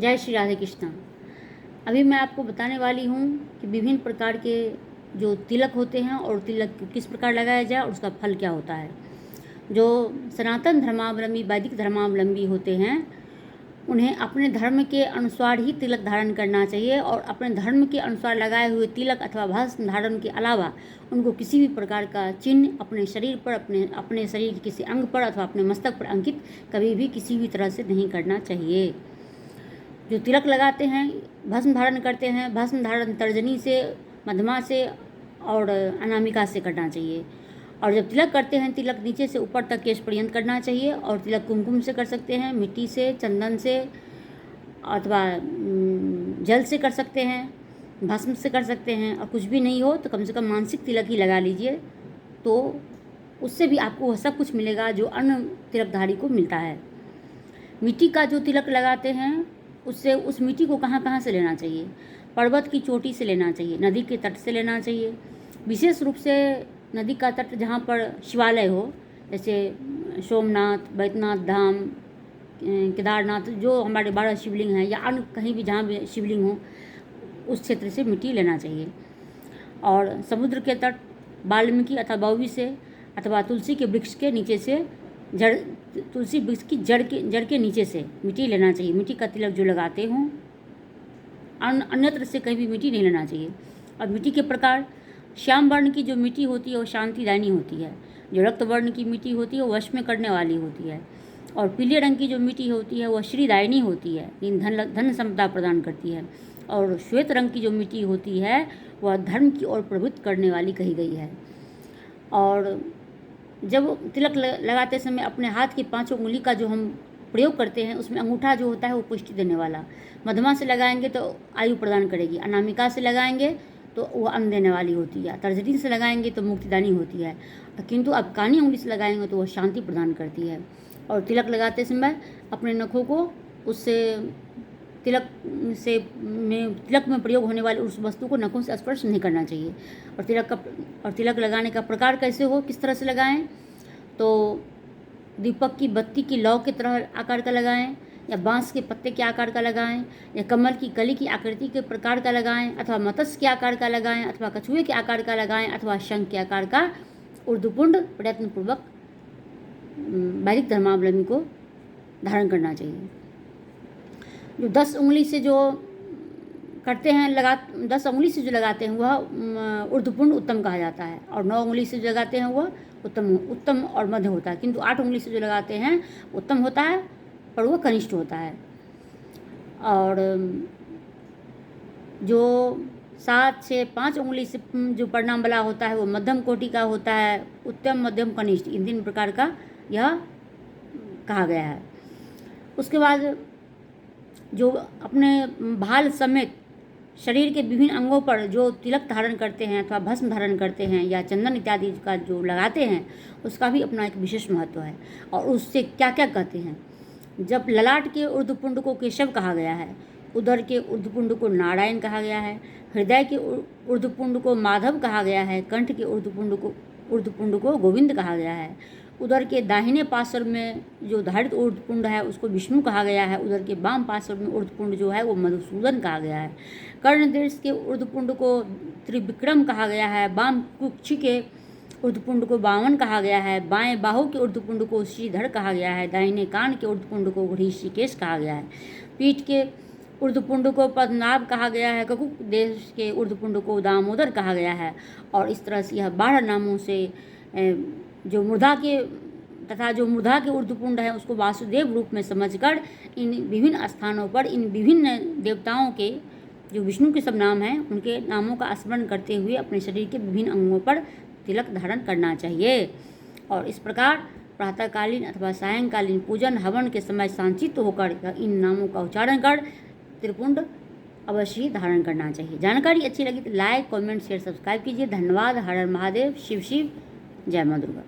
जय श्री राधे कृष्ण। अभी मैं आपको बताने वाली हूँ कि विभिन्न प्रकार के जो तिलक होते हैं और तिलक किस प्रकार लगाया जाए और उसका फल क्या होता है। जो सनातन धर्मावलंबी वैदिक धर्मावलंबी होते हैं उन्हें अपने धर्म के अनुसार ही तिलक धारण करना चाहिए और अपने धर्म के अनुसार लगाए हुए तिलक अथवा भस्म धारण के अलावा उनको किसी भी प्रकार का चिन्ह अपने शरीर पर अपने शरीर के किसी अंग पर अथवा अपने मस्तक पर अंकित कभी भी किसी भी तरह से नहीं करना चाहिए। जो तिलक लगाते हैं, भस्म धारण करते हैं, भस्म धारण तर्जनी से, मध्यमा से और अनामिका से करना चाहिए। और जब तिलक करते हैं तिलक नीचे से ऊपर तक केश पर्यंत करना चाहिए। और तिलक कुमकुम से कर सकते हैं, मिट्टी से, चंदन से अथवा जल से कर सकते हैं, भस्म से कर सकते हैं। और कुछ भी नहीं हो तो कम से कम मानसिक तिलक ही लगा लीजिए, तो उससे भी आपको वह सब कुछ मिलेगा जो अन्य तिलकधारी को मिलता है। मिट्टी का जो तिलक लगाते हैं उससे उस मिट्टी को कहाँ कहाँ से लेना चाहिए। पर्वत की चोटी से लेना चाहिए, नदी के तट से लेना चाहिए। विशेष रूप से नदी का तट जहाँ पर शिवालय हो, जैसे सोमनाथ, बैद्यनाथ धाम, केदारनाथ, जो हमारे 12 शिवलिंग हैं, या अन्य कहीं भी जहाँ भी शिवलिंग हो उस क्षेत्र से मिट्टी लेना चाहिए। और समुद्र के तट, वाल्मीकि अथवा बौवी से अथवा तुलसी के वृक्ष के नीचे से तुलसी वृक्ष की जड़ के नीचे से मिट्टी लेना चाहिए। मिट्टी का तिलक जो लगाते हों, अन्यत्र से कहीं भी मिट्टी नहीं लेना चाहिए। और मिट्टी के प्रकार, श्याम वर्ण की जो मिट्टी होती है वो शांतिदायिनी होती है। जो रक्त वर्ण की मिट्टी होती है वो वश में करने वाली होती है। और पीले रंग की जो मिट्टी होती है वह श्रीदायिनी होती है, धन संपदा प्रदान करती है। और श्वेत रंग की जो मिट्टी होती है वह धर्म की ओर प्रवृत्त करने वाली कही गई है। और जब तिलक लगाते समय अपने हाथ की 5 उंगली का जो हम प्रयोग करते हैं उसमें अंगूठा जो होता है वो पुष्टि देने वाला। मध्यमा से लगाएंगे तो आयु प्रदान करेगी, अनामिका से लगाएंगे तो वो अन्न देने वाली होती है, तर्जनी से लगाएंगे तो मुक्तिदानी होती है, किंतु अब कानी उंगली से लगाएंगे तो वह शांति प्रदान करती है। और तिलक लगाते समय अपने नखों को उससे तिलक में प्रयोग होने वाली उस वस्तु को नखों से स्पर्श नहीं करना चाहिए। और तिलक लगाने का प्रकार कैसे हो, किस तरह से लगाएं, तो दीपक की बत्ती की लौ की तरह आकार का लगाएं, या बांस के पत्ते के आकार का लगाएं, या कमल की कली की आकृति के प्रकार का लगाएं, अथवा मत्स्य के आकार का लगाएं, अथवा कछुए के आकार का लगाएं, अथवा शंख के आकार का ऊर्ध्वपुंड प्रयत्नपूर्वक वैदिक धर्मावलंबी को धारण करना चाहिए। जो 10 उंगली से जो करते हैं 10 उंगली से जो लगाते हैं वह ऊर्ध्वपुंड उत्तम कहा जाता है। और 9 उंगली से जो लगाते हैं वह उत्तम और मध्य होता है। किंतु 8 उंगली से जो लगाते हैं उत्तम होता है पर वह कनिष्ठ होता है। और जो 7, 6, 5 उंगली से जो परिणाम वाला होता है वो मध्यम कोटि का होता है, उत्तम, मध्यम, कनिष्ठ, इन 3 प्रकार का यह कहा गया है। उसके बाद जो अपने भाल समेत शरीर के विभिन्न अंगों पर जो तिलक धारण करते हैं अथवा भस्म धारण करते हैं या चंदन इत्यादि का जो लगाते हैं उसका भी अपना एक विशेष महत्व है। और उससे क्या क्या कहते हैं, जब ललाट के ऊर्ध्वपुंड को केशव कहा गया है, उदर के ऊर्ध्वपुंड को नारायण कहा गया है, हृदय के ऊर्ध्वपुंड को माधव कहा गया है, कंठ के ऊर्ध्वपुंड को गोविंद कहा गया है, उदर के दाहिने पार्श्व में जो धारित ऊर्ध्वपुंड है उसको विष्णु कहा गया है, उदर के बाम पार्श्व में ऊर्ध्वपुंड जो है वो मधुसूदन कहा गया है, कर्णदेश के ऊर्ध्वपुंड को त्रिविक्रम कहा गया है, बाम कुक्षी के ऊर्ध्वपुंड को बावन कहा गया है, बाएं बाहु के ऊर्ध्वपुंड को श्रीधर कहा गया है, दाहिने कान के ऊर्ध्वपुंड को ऋषिकेश कहा गया है, पीठ के ऊर्ध्वपुंड को पद्मनाभ कहा गया है, ककुक देश के ऊर्ध्वपुंड को दामोदर कहा गया है। और इस तरह से यह 12 नामों से जो मृदा के ऊर्ध्वपुंड है उसको वासुदेव रूप में समझकर इन विभिन्न स्थानों पर इन विभिन्न देवताओं के जो विष्णु के सब नाम हैं उनके नामों का स्मरण करते हुए अपने शरीर के विभिन्न अंगों पर तिलक धारण करना चाहिए। और इस प्रकार प्रातःकालीन अथवा सायंकालीन पूजन हवन के समय शांतित होकर इन नामों का उच्चारण कर त्रिपुंड अवश्य ही धारण करना चाहिए। जानकारी अच्छी लगी तो लाइक, कमेंट, शेयर, सब्सक्राइब कीजिए। धन्यवाद। हर हर महादेव। शिव शिव। जय मां दुर्गा।